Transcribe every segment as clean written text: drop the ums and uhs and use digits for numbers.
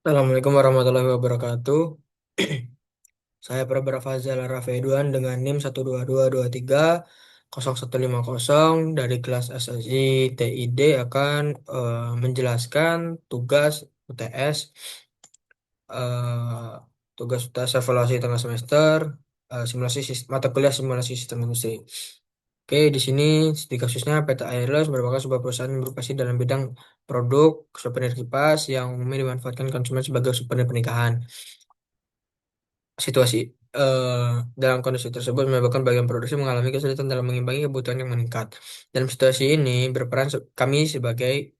Assalamualaikum warahmatullahi wabarakatuh. Saya Prabara Fazal Rafeduan dengan NIM 122230150 dari kelas SSI TID akan menjelaskan tugas UTS eh, tugas UTS evaluasi tengah semester mata kuliah simulasi sistem industri. Oke, di sini di kasusnya PT Airless merupakan sebuah perusahaan yang beroperasi dalam bidang produk souvenir kipas yang umumnya dimanfaatkan konsumen sebagai souvenir pernikahan. Situasi eh, dalam kondisi tersebut menyebabkan bagian produksi mengalami kesulitan dalam mengimbangi kebutuhan yang meningkat. Dalam situasi ini, kami sebagai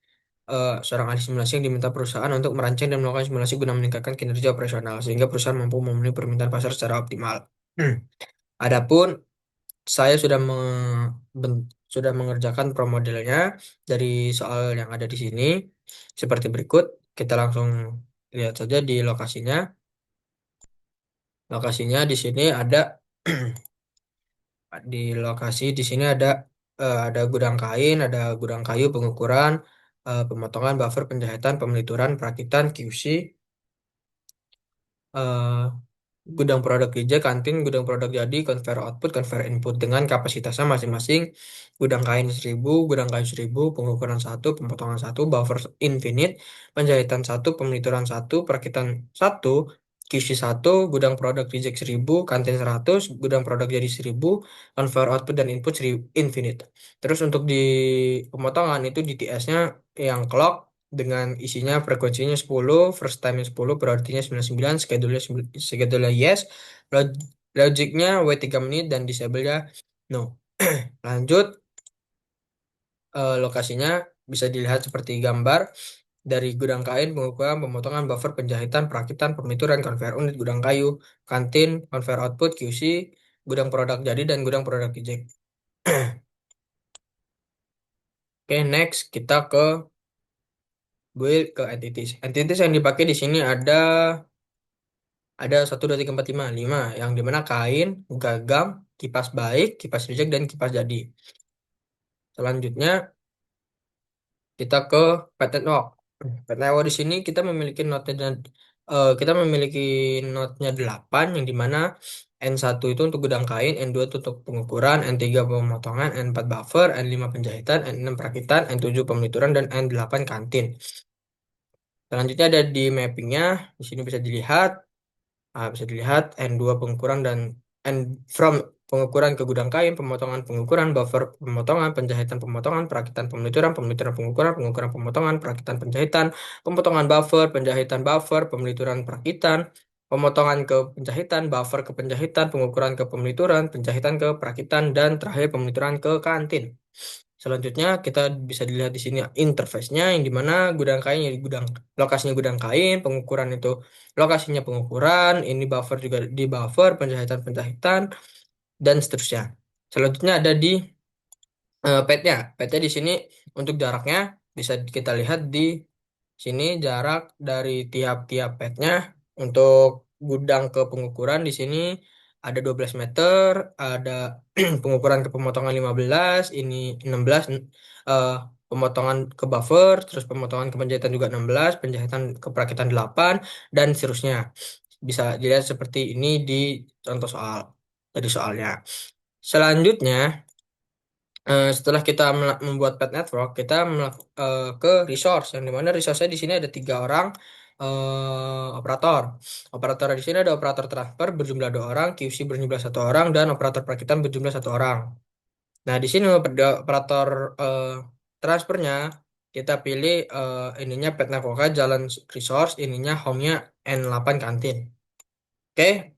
seorang ahli simulasi yang diminta perusahaan untuk merancang dan melakukan simulasi guna meningkatkan kinerja operasional sehingga perusahaan mampu memenuhi permintaan pasar secara optimal. Adapun saya sudah mengerjakan pro modelnya dari soal yang ada di sini seperti berikut. Kita langsung lihat saja di lokasinya. Lokasinya di sini ada di lokasi di sini ada gudang kain, ada gudang kayu, pengukuran, pemotongan, buffer, penjahitan, pemelituran, perakitan, QC, gudang produk reject, kantin, gudang produk jadi, conveyor output, conveyor input dengan kapasitasnya masing-masing. Gudang kain 1000, gudang kayu 1000, pengukuran satu, pemotongan satu, buffer infinite, penjahitan satu, pemelituran satu, perakitan satu, QC satu, gudang produk reject 1000, kantin 100, gudang produk jadi 1000, conveyor output dan input 1000, infinite. Terus untuk di pemotongan itu DTS-nya yang clock dengan isinya frekuensinya 10, first time 10, priority-nya 99, schedule yes, log- logiknya wait 3 menit dan disable-nya no. Lanjut, lokasinya bisa dilihat seperti gambar dari gudang kain, pengukuran, pemotongan, buffer, penjahitan, perakitan, pemituran, konveyor unit, gudang kayu, kantin, konveyor output, QC, gudang produk jadi dan gudang produk reject. Oke, next kita build ke entities. Entities yang dipakai di sini ada 1, 2, 3, 4, 5 yang dimana kain, gagang, kipas baik, kipas reject, dan kipas jadi. Selanjutnya kita ke pattern walk. Pattern walk di sini kita memiliki notnya 8 yang dimana N1 itu untuk gudang kain, N2 itu untuk pengukuran, N3 pemotongan, N4 buffer, N5 penjahitan, N6 perakitan, N7 pemelituran, dan N8 kantin. Selanjutnya ada di mappingnya, di sini bisa dilihat N2 pengukuran dan N from pengukuran ke gudang kain, pemotongan pengukuran, buffer pemotongan, penjahitan pemotongan, perakitan pemelituran, pemelituran pengukuran, pengukuran pemotongan, perakitan penjahitan, pemotongan buffer, pemelituran perakitan, pemotongan ke penjahitan, buffer ke penjahitan, pengukuran ke pemelituran, penjahitan ke perakitan, dan terakhir pemelituran ke kantin. Selanjutnya kita bisa dilihat di sini interface-nya yang dimana gudang kain jadi lokasinya gudang kain, pengukuran itu lokasinya pengukuran, ini buffer juga di buffer, penjahitan dan seterusnya. Selanjutnya ada di pad-nya. Pad-nya di sini untuk jaraknya bisa kita lihat di sini jarak dari tiap-tiap padnya untuk gudang ke pengukuran di sini ada 12 meter, ada pengukuran ke pemotongan 15, ini 16, eh, pemotongan ke buffer, terus pemotongan ke penjahitan juga 16, penjahitan ke perakitan 8, dan seterusnya. Bisa dilihat seperti ini di contoh soal, dari soalnya. Selanjutnya, setelah kita membuat pad network, kita ke resource, yang dimana resource-nya di sini ada 3 orang operator. Operator di sini ada operator transfer berjumlah 2 orang, QC berjumlah 1 orang, dan operator perakitan berjumlah 1 orang. Nah, di sini operator transfernya kita pilih ininya pad network jalan resource, ininya home-nya N8 kantin. Oke.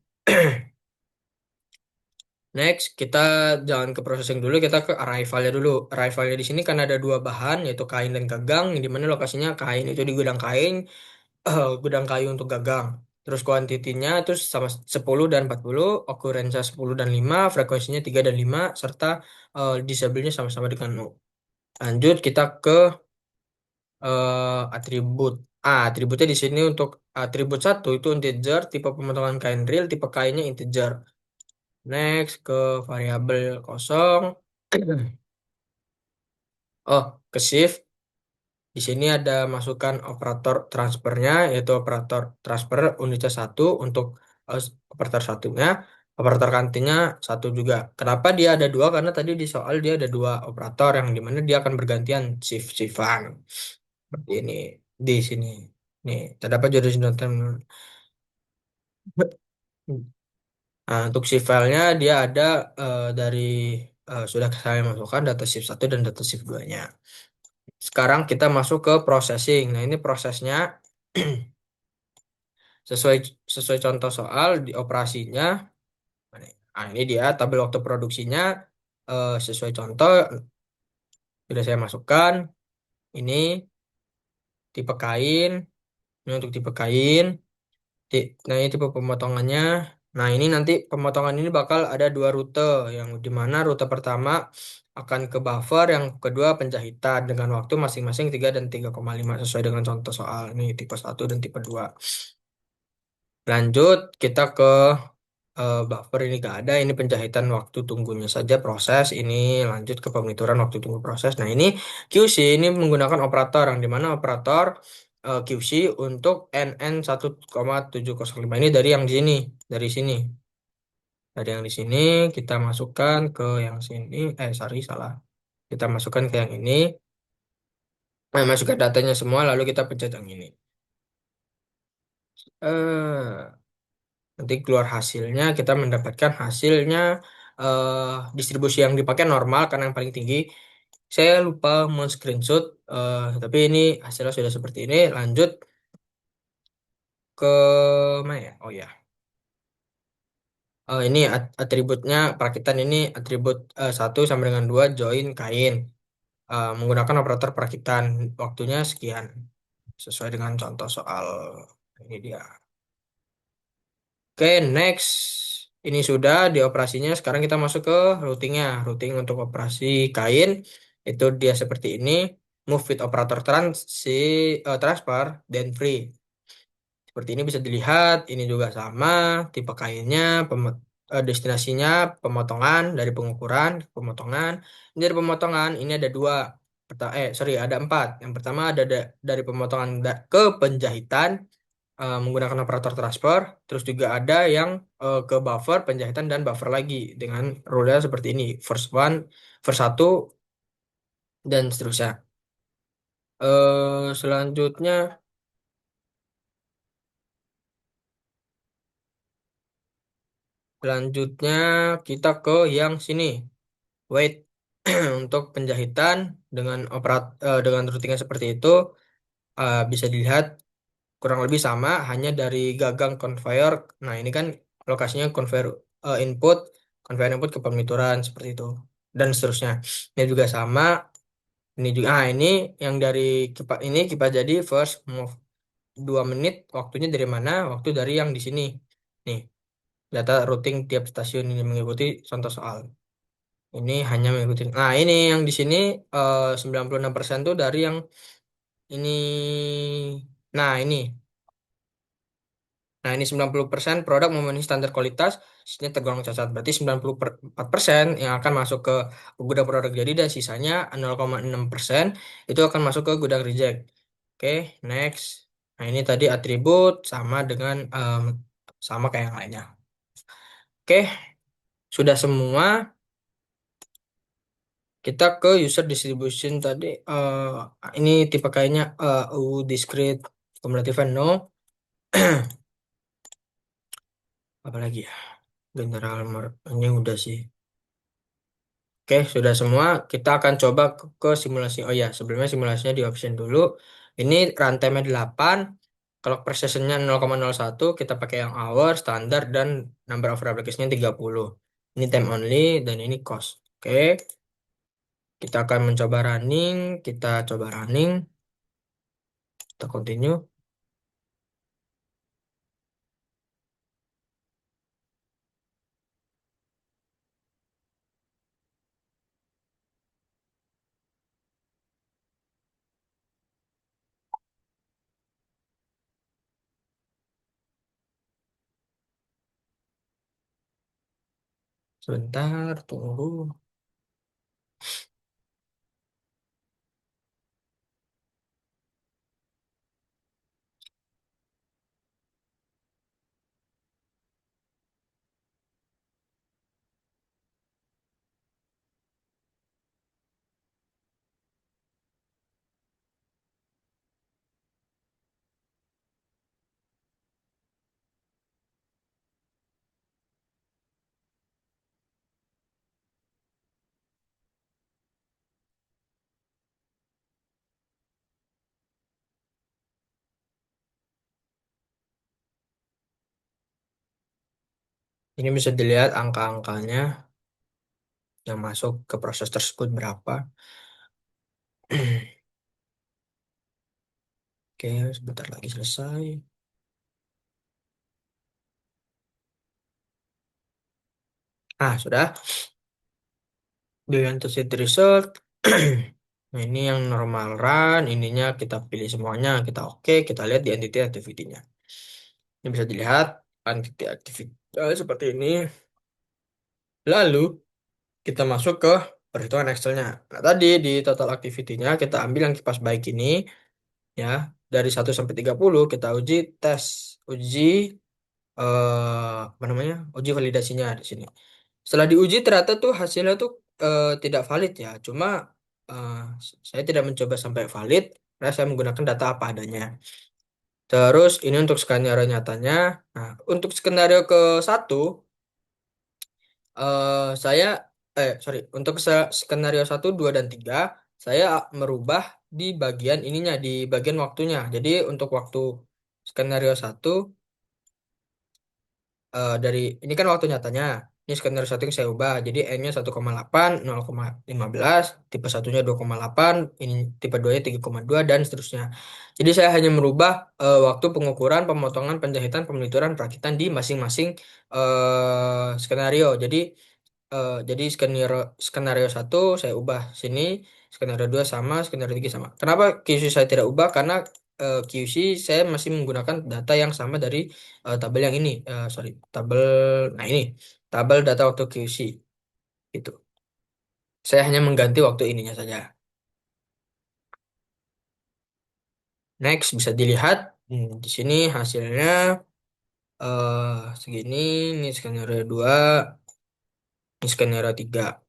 Next, kita jangan ke processing dulu, kita ke arrivalnya dulu. Arrivalnya di sini kan ada 2 bahan, yaitu kain dan gagang, yang dimana lokasinya kain itu di gudang kain, gudang kayu untuk gagang. Terus kuantitinya terus sama 10 dan 40, occurrence 10 dan 5, frekuensinya 3 dan 5, serta disable-nya sama-sama dengan 0. Lanjut kita ke atribut. Atributnya di sini untuk atribut satu itu integer, tipe pemotongan kain real, tipe kainnya integer. Next ke variabel kosong. Oh, ke shift. Di sini ada masukan operator transfernya, yaitu operator transfer unitnya satu untuk operator satunya, operator kantinnya satu juga. Kenapa dia ada dua? Karena tadi di soal dia ada dua operator yang dimana dia akan bergantian shift-shiftan. Seperti ini di sini. Nih, terdapat jurus notem. Nah, untuk shift filenya dia ada dari sudah saya masukkan data shift satu dan data shift 2-nya. Sekarang kita masuk ke processing. Nah, ini prosesnya sesuai sesuai contoh soal di operasinya. Nah, ini dia tabel waktu produksinya sesuai contoh sudah saya masukkan. Ini tipe kain, ini untuk tipe kain. Nah, ini tipe pemotongannya. Nah, ini nanti pemotongan ini bakal ada dua rute, yang di mana rute pertama akan ke buffer, yang kedua penjahitan dengan waktu masing-masing 3 dan 3,5 sesuai dengan contoh soal. Ini tipe satu dan tipe 2. Lanjut, kita ke buffer ini gak ada, ini penjahitan waktu tunggunya saja proses, ini lanjut ke pengituran waktu tunggu proses. Nah ini QC ini menggunakan operator yang dimana operator QC untuk NN1,705 ini dari yang di sini, dari sini. Dari yang di sini kita masukkan ke yang sini, sorry salah. Kita masukkan ke yang ini, masukkan datanya semua lalu kita pencet yang ini. Eh Nanti keluar hasilnya, kita mendapatkan hasilnya distribusi yang dipakai normal karena yang paling tinggi. Saya lupa men-screenshot, tapi ini hasilnya sudah seperti ini. Lanjut ke mana ya? Oh ya, ini atributnya perakitan ini atribut satu sama dengan dua join kain. Menggunakan operator perakitan waktunya sekian sesuai dengan contoh soal ini dia. Oke, next. Ini sudah di operasinya. Sekarang kita masuk ke routingnya. Routing untuk operasi kain itu dia seperti ini. Move with operator transfer then free. Seperti ini bisa dilihat. Ini juga sama. Tipe kainnya, destinasinya, pemotongan dari pengukuran, pemotongan. Ini dari pemotongan. Ini ada dua. Sorry, ada empat. Yang pertama ada dari pemotongan ke penjahitan menggunakan operator transfer, terus juga ada yang ke buffer, penjahitan dan buffer lagi dengan rule seperti ini, first one, first satu dan seterusnya. Selanjutnya kita ke yang sini, wait. Untuk penjahitan dengan dengan routingnya seperti itu bisa dilihat kurang lebih sama, hanya dari gagang conveyor. Nah, ini kan lokasinya conveyor input, conveyor input ke pengituran seperti itu dan seterusnya. Ini juga sama. Ini juga, ini yang dari kipas ini kipas jadi first move 2 menit. Waktunya dari mana? Waktu dari yang di sini. Nih, data routing tiap stasiun ini mengikuti contoh soal. Ini hanya mengikuti. Nah, ini yang di sini 96% tuh dari yang ini. Nah, ini. Nah, ini 90% produk memenuhi standar kualitas, sisanya tergolong cacat. Berarti 94% yang akan masuk ke gudang produk jadi dan sisanya 0,6% itu akan masuk ke gudang reject. Oke, next. Nah, ini tadi atribut sama dengan sama kayak yang lainnya. Oke, sudah semua. Kita ke user distribution tadi. Ini tipe kayaknya discrete, cumulative and no. Apalagi ya? General ini udah sih. Oke, sudah semua. Kita akan coba ke simulasi. Oh ya, sebelumnya simulasinya di option dulu. Ini runtime 8. Kalau per sessionnya 0,01, kita pakai yang hour, standar, dan number of replication-nya 30. Ini time only, dan ini cost. Oke, kita akan mencoba running. Kita coba running. Kita continue. Sebentar, tunggu. Ini bisa dilihat angka-angkanya yang masuk ke proses tersebut berapa. Oke, sebentar lagi selesai. Ah, sudah. Brilliant Pursuit Result. Nah, ini yang normal run, ininya kita pilih semuanya, kita oke, kita lihat di entity activity-nya. Ini bisa dilihat entity activity seperti ini. Lalu kita masuk ke perhitungan Excel-nya. Nah, tadi di total activity-nya kita ambil yang kipas baik ini ya, dari 1 sampai 30 kita uji tes, uji apa namanya? Uji validasinya di sini. Setelah diuji ternyata tuh hasilnya tuh tidak valid ya. Cuma eh, saya tidak mencoba sampai valid karena saya menggunakan data apa adanya. Terus ini untuk skenario nyatanya. Nah, untuk skenario ke satu saya sorry, untuk skenario 1, 2, dan 3 saya merubah di bagian ininya, di bagian waktunya. Jadi untuk waktu skenario 1 dari ini kan waktu nyatanya. Ini skenario satu yang saya ubah. Jadi N-nya 1,8, 0,15, tipe satunya 2,8, ini tipe 2-nya 3,2 dan seterusnya. Jadi saya hanya merubah waktu pengukuran, pemotongan, penjahitan, pemelituran, perakitan di masing-masing skenario. Jadi skenario satu saya ubah sini, skenario 2 sama, skenario 3 sama. Kenapa QC saya tidak ubah? Karena QC saya masih menggunakan data yang sama dari tabel yang ini. Sorry, tabel, nah ini, tabel data waktu QC itu. Saya hanya mengganti waktu ininya saja. Next bisa dilihat di sini hasilnya segini. Ini skenario 2, ini skenario 3.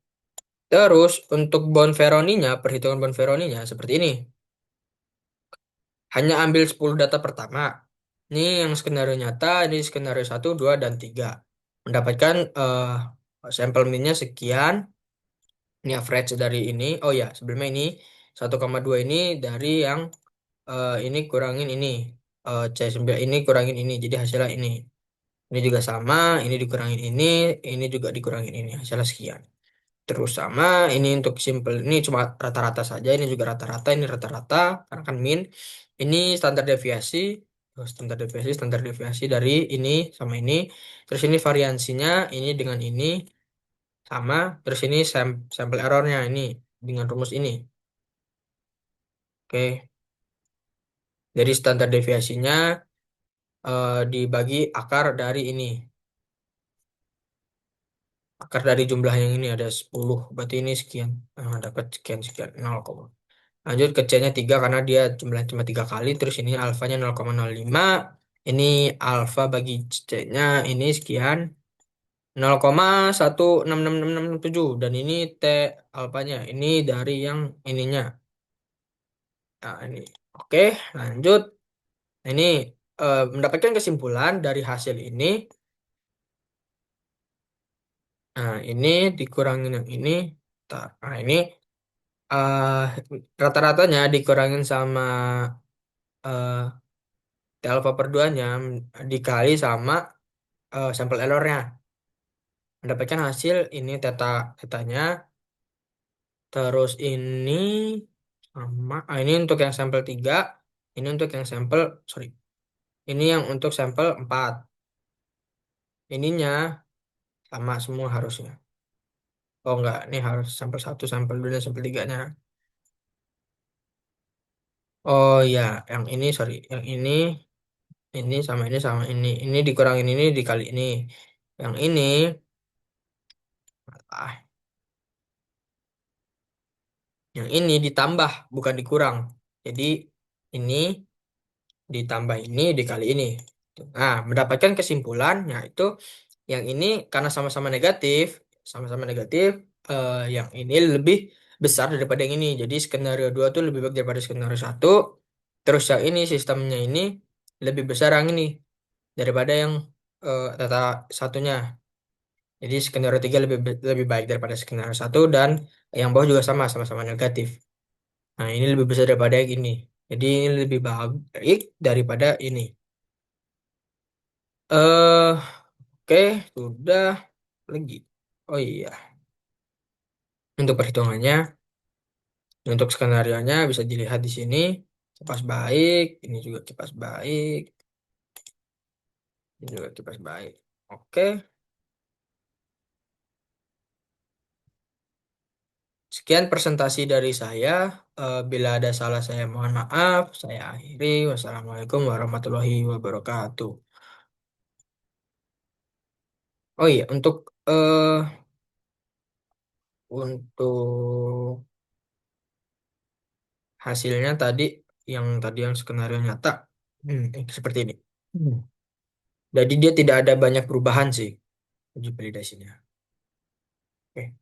Terus untuk Bonferroni-nya, perhitungan Bonferroni-nya seperti ini. Hanya ambil 10 data pertama. Ini yang skenario nyata, ini skenario 1, 2, dan 3. Mendapatkan sampel minnya sekian. Ini average dari ini. Oh ya, sebelumnya ini 1,2 ini dari yang ini kurangin ini. C9 ini kurangin ini. Jadi hasilnya ini. Ini juga sama, ini dikurangin ini juga dikurangin ini. Hasilnya sekian. Terus sama, ini untuk simple, ini cuma rata-rata saja, ini juga rata-rata, ini rata-rata, karena kan min. Ini standar deviasi dari ini sama ini. Terus ini variansinya, ini dengan ini sama. Terus ini sampel errornya ini dengan rumus ini. Oke, dari standar deviasinya dibagi akar dari ini. Akar dari jumlah yang ini ada 10, berarti ini sekian. Dapat sekian-sekian, 0, lanjut ke C-nya 3 karena dia jumlahnya cuma 3 kali. Terus ini alfanya 0,05. Ini alfa bagi C-nya ini sekian 0,166667. Dan ini T alfanya. Ini dari yang ininya. Nah, ini. Oke, lanjut. Ini mendapatkan kesimpulan dari hasil ini. Nah, ini dikurangin yang ini. Nah, ini eh, rata-ratanya dikurangin sama eh, T alfa per 2-nya dikali sama sampel errornya. Mendapatkan hasil ini tetanya. Terus ini sama. Ini untuk yang sampel 3. Ini untuk yang sampel, sorry. Ini yang untuk sampel 4. Ininya sama semua harusnya. Oh enggak, ini harus sampel 1, sampel 2, dan sampel 3-nya. Oh ya, yang ini sorry. Yang ini sama ini sama ini. Ini dikurangin ini dikali ini. Yang ini, ah, yang ini ditambah, bukan dikurang. Jadi ini ditambah ini dikali ini. Nah, mendapatkan kesimpulannya itu yang ini karena sama-sama negatif, yang ini lebih besar daripada yang ini. Jadi skenario 2 tuh lebih baik daripada skenario 1. Terus yang ini sistemnya ini lebih besar yang ini daripada yang data satunya. Jadi skenario 3 lebih baik daripada skenario 1 dan yang bawah juga sama-sama negatif. Nah, ini lebih besar daripada yang ini. Jadi ini lebih baik daripada ini. Eh, Oke, sudah lagi. Oh iya, untuk perhitungannya, untuk skenario-nya bisa dilihat di sini. Kipas baik, ini juga kipas baik, ini juga kipas baik. Oke, sekian presentasi dari saya. Bila ada salah saya mohon maaf. Saya akhiri. Wassalamualaikum warahmatullahi wabarakatuh. Oh iya, untuk hasilnya tadi yang skenario nyata, seperti ini. Hmm. Jadi dia tidak ada banyak perubahan sih uji validasinya. Oke.